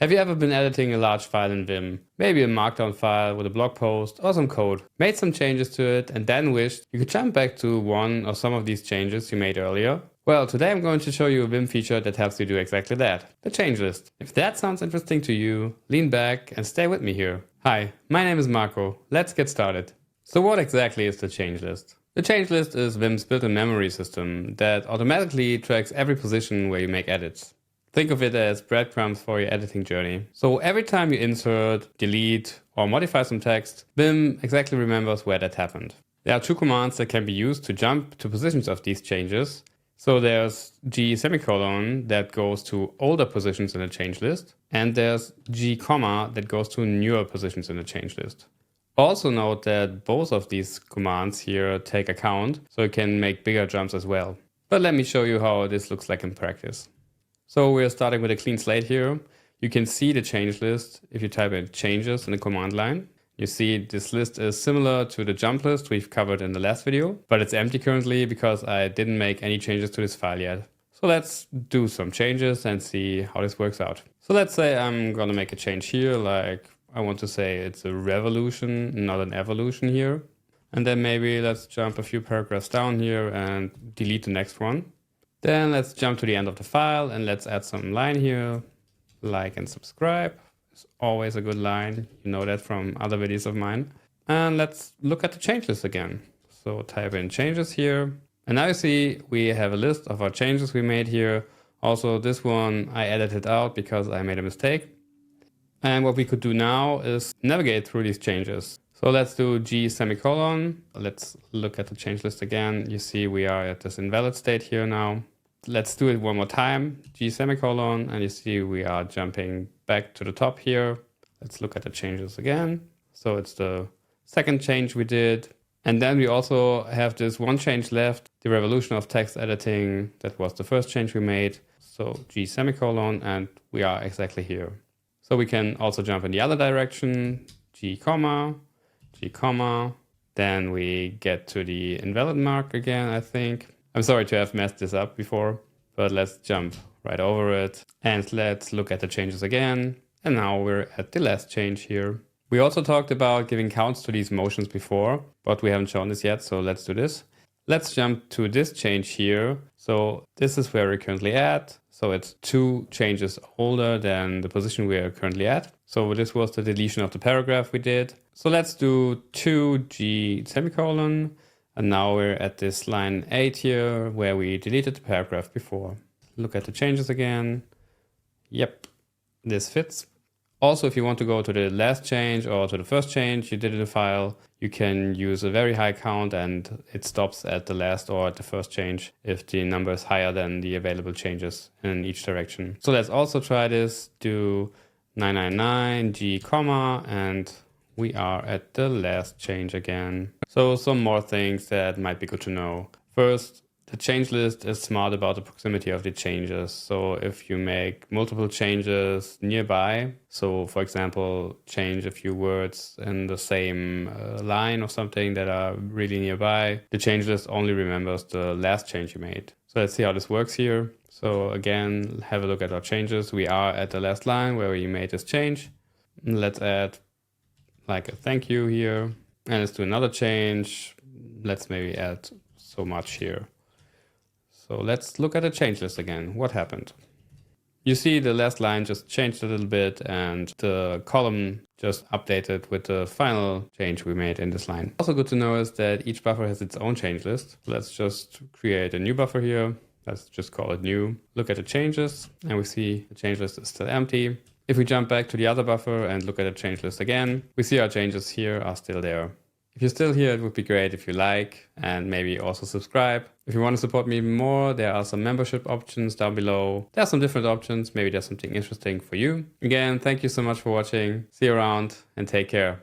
Have you ever been editing a large file in Vim? Maybe a markdown file with a blog post or some code, made some changes to it and then wished you could jump back to one or some of these changes you made earlier? Well, today I'm going to show you a Vim feature that helps you do exactly that, the change list. If that sounds interesting to you, lean back and stay with me here. Hi, my name is Marco. Let's get started. So what exactly is the change list? The change list is Vim's built-in memory system that automatically tracks every position where you make edits. Think of it as breadcrumbs for your editing journey. So every time you insert, delete, or modify some text, Vim exactly remembers where that happened. There are two commands that can be used to jump to positions of these changes. So there's G semicolon that goes to older positions in the change list, and there's G comma that goes to newer positions in the change list. Also note that both of these commands here take account, so you can make bigger jumps as well. But let me show you how this looks like in practice. So we're starting with a clean slate here. You can see the change list if you type in changes in the command line. You see this list is similar to the jump list we've covered in the last video, but it's empty currently because I didn't make any changes to this file yet. So let's do some changes and see how this works out. So let's say I'm gonna make a change here, like I want to say it's a revolution, not an evolution here. And then maybe let's jump a few paragraphs down here and delete the next one. Then let's jump to the end of the file and let's add some line here. Like and subscribe is always a good line. You know that from other videos of mine. And let's look at the change list again. So type in changes here. And now you see we have a list of our changes we made here. Also this one I edited out because I made a mistake. And what we could do now is navigate through these changes. So let's do G semicolon. Let's look at the change list again. You see we are at this invalid state here now. Let's do it one more time, G semicolon, and you see we are jumping back to the top here. Let's look at the changes again. So it's the second change we did. And then we also have this one change left, the revolution of text editing. That was the first change we made. So G semicolon, and we are exactly here. So we can also jump in the other direction, G comma, then we get to the invalid mark again, I think. I'm sorry to have messed this up before, but let's jump right over it. And let's look at the changes again. And now we're at the last change here. We also talked about giving counts to these motions before, but we haven't shown this yet, so let's do this. Let's jump to this change here. So this is where we're currently at. So it's 2 changes older than the position we are currently at. So this was the deletion of the paragraph we did. So let's do 2G semicolon. And now we're at this line 8 here where we deleted the paragraph before. Look at the changes again. Yep, this fits. Also, if you want to go to the last change or to the first change you did in the file, you can use a very high count and it stops at the last or at the first change if the number is higher than the available changes in each direction. So let's also try this, do 999 G comma, and we are at the last change again. So some more things that might be good to know. First, the change list is smart about the proximity of the changes. So if you make multiple changes nearby, so for example, change a few words in the same line or something that are really nearby, the change list only remembers the last change you made. So let's see how this works here. So again, have a look at our changes. We are at the last line where we made this change. Let's add like a thank you here. And let's do another change. Let's maybe add so much here. So let's look at the change list again. What happened? You see the last line just changed a little bit and the column just updated with the final change we made in this line. Also good to know is that each buffer has its own change list. Let's just create a new buffer here. Let's just call it new. Look at the changes and we see the change list is still empty. If we jump back to the other buffer and look at the change list again, we see our changes here are still there. If you're still here, it would be great if you like and maybe also subscribe. If you want to support me even more, there are some membership options down below. There are some different options. Maybe there's something interesting for you. Again, thank you so much for watching. See you around and take care.